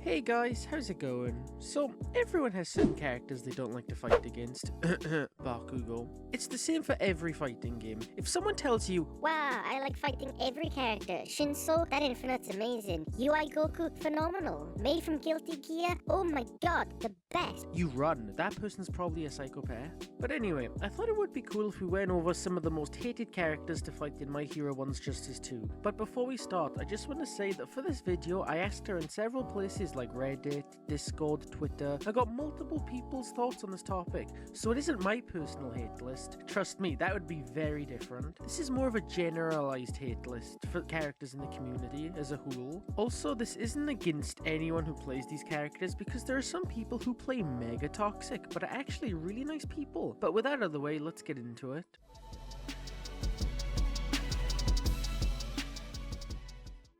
Hey guys, how's it going? So, everyone has certain characters they don't like to fight against. Bakugo. It's the same for every fighting game. If someone tells you, "Wow, I like fighting every character. Shinso, that Infinite's amazing. UI Goku, phenomenal. Made from Guilty Gear, oh my god, the best." you run, that person's probably a psychopath. But anyway, I thought it would be cool if we went over some of the most hated characters to fight in My Hero 1's Justice 2. But before we start, I just want to say that for this video, I asked her in several places like Reddit, Discord, Twitter. I got multiple people's thoughts on this topic, so it isn't my personal hate list. Trust me, that would be very different. This is more of a generalized hate list for characters in the community as a whole. Also, this isn't against anyone who plays these characters, because there are some people who play mega toxic, but are actually really nice people. But with that out of the way, let's get into it.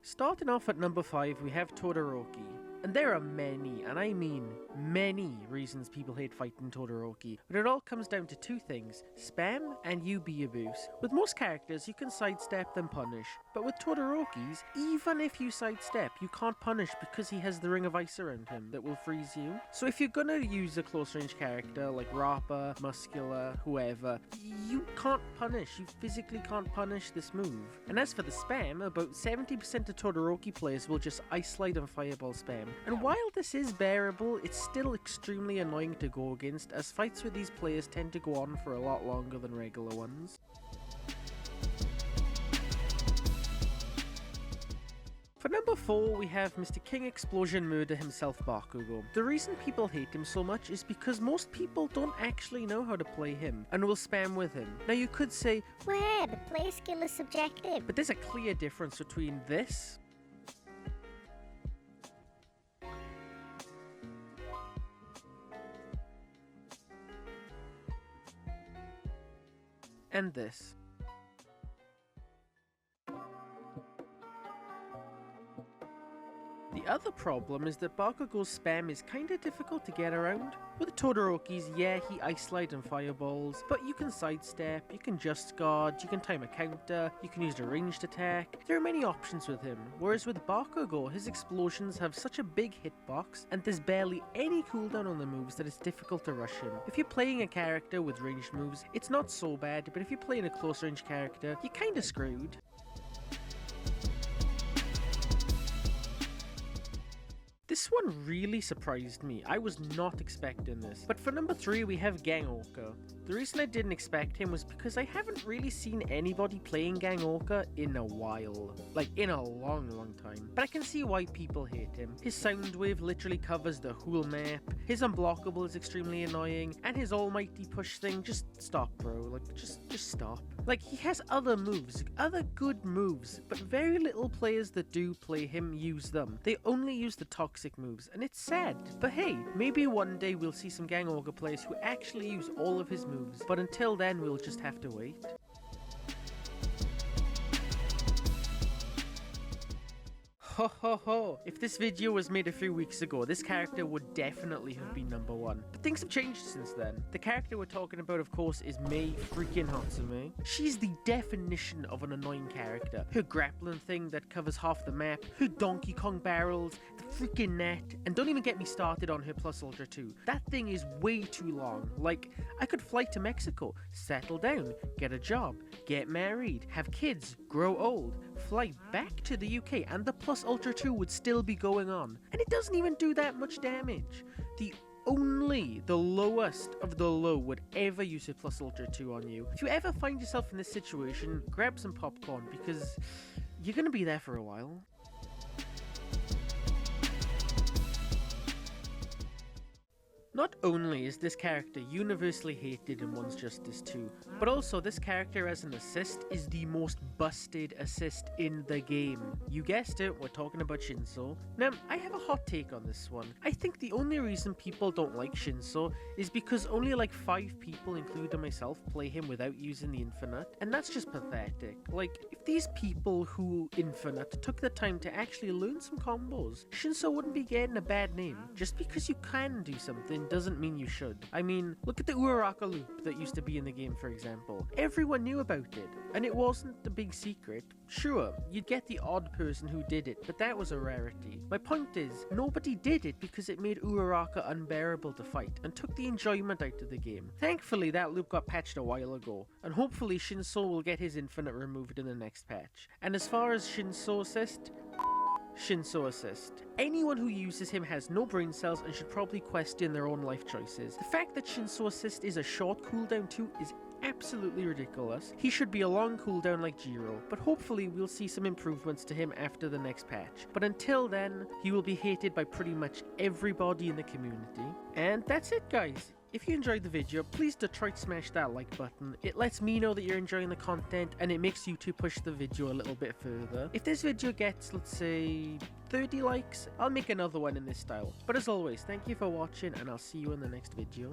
Starting off at number 5, we have Todoroki. And there are many, and I mean many, reasons people hate fighting Todoroki, but it all comes down to two things: spam and UB abuse. With most characters, you can sidestep then punish, but with Todoroki's, even if you sidestep, you can't punish because he has the ring of ice around him that will freeze you. So if you're gonna use a close range character like Rappa, Muscular, whoever, you can't punish, you physically can't punish this move. And as for the spam, about 70% of Todoroki players will just ice slide and fireball spam. And while this is bearable, it's still extremely annoying to go against, as fights with these players tend to go on for a lot longer than regular ones. For number 4, we have Mr. King Explosion Murder himself, Bakugo. The reason people hate him so much is because most people don't actually know how to play him, and will spam with him. Now you could say, "Well, the play skill is subjective." but there's a clear difference between this and this. The other problem is that Bakugo's spam is kinda difficult to get around. With Todoroki's, yeah, he ice slide and fireballs, but you can sidestep, you can just guard, you can time a counter, you can use a ranged attack. There are many options with him, whereas with Bakugo, his explosions have such a big hitbox, and there's barely any cooldown on the moves that it's difficult to rush him. If you're playing a character with ranged moves, it's not so bad, but if you're playing a close range character, you're kinda screwed. This one really surprised me. I was not expecting this. But for number 3, we have Gangoka. The reason I didn't expect him was because I haven't really seen anybody playing Gangoka in a while. Like, in a long time. But I can see why people hate him. His sound wave literally covers the whole map, his unblockable is extremely annoying, and his almighty push thing, just stop, bro. Like, just stop. Like, he has other moves, other good moves, but very little players that do play him use them. They only use the toxic moves, and it's sad. But hey, maybe one day we'll see some Gangoka players who actually use all of his moves, but until then we'll just have to wait. Ho ho ho! If this video was made a few weeks ago, this character would definitely have been number 1. But things have changed since then. The character we're talking about, of course, is Mei freaking Hatsume. She's the definition of an annoying character. Her grappling thing that covers half the map, her Donkey Kong barrels, the freaking net, and don't even get me started on her Plus Ultra 2. That thing is way too long. Like, I could fly to Mexico, settle down, get a job, get married, have kids, grow old, fly back to the UK, and the Plus Ultra 2 would still be going on. And it doesn't even do that much damage. The lowest of the low would ever use a Plus Ultra 2 on you. If you ever find yourself in this situation, grab some popcorn, because you're gonna be there for a while. Not only is this character universally hated in 1's Justice 2, but also this character as an assist is the most busted assist in the game. You guessed it, we're talking about Shinso. Now, I have a hot take on this one. I think the only reason people don't like Shinso is because only like 5 people, including myself, play him without using the Infinite, and that's just pathetic. Like, if these people who Infinite took the time to actually learn some combos, Shinso wouldn't be getting a bad name. Just because you can do something doesn't mean you should. I mean, look at the Uraraka loop that used to be in the game, for example. Everyone knew about it, and it wasn't a big secret, Sure, you'd get the odd person who did it, but that was a rarity. My point is, nobody did it because it made Uraraka unbearable to fight and took the enjoyment out of the game. Thankfully, that loop got patched a while ago, and hopefully Shinso will get his infinite removed in the next patch. And as far as Shinso Assist. Anyone who uses him has no brain cells and should probably question their own life choices. The fact that Shinso Assist is a short cooldown too is absolutely ridiculous. He should be a long cooldown like Jiro, but hopefully we'll see some improvements to him after the next patch. But until then, he will be hated by pretty much everybody in the community. And that's it, guys. If you enjoyed the video, please do try to smash that like button. It lets me know that you're enjoying the content and it makes YouTube push the video a little bit further. If this video gets, let's say, 30 likes, I'll make another one in this style. But as always, thank you for watching and I'll see you in the next video.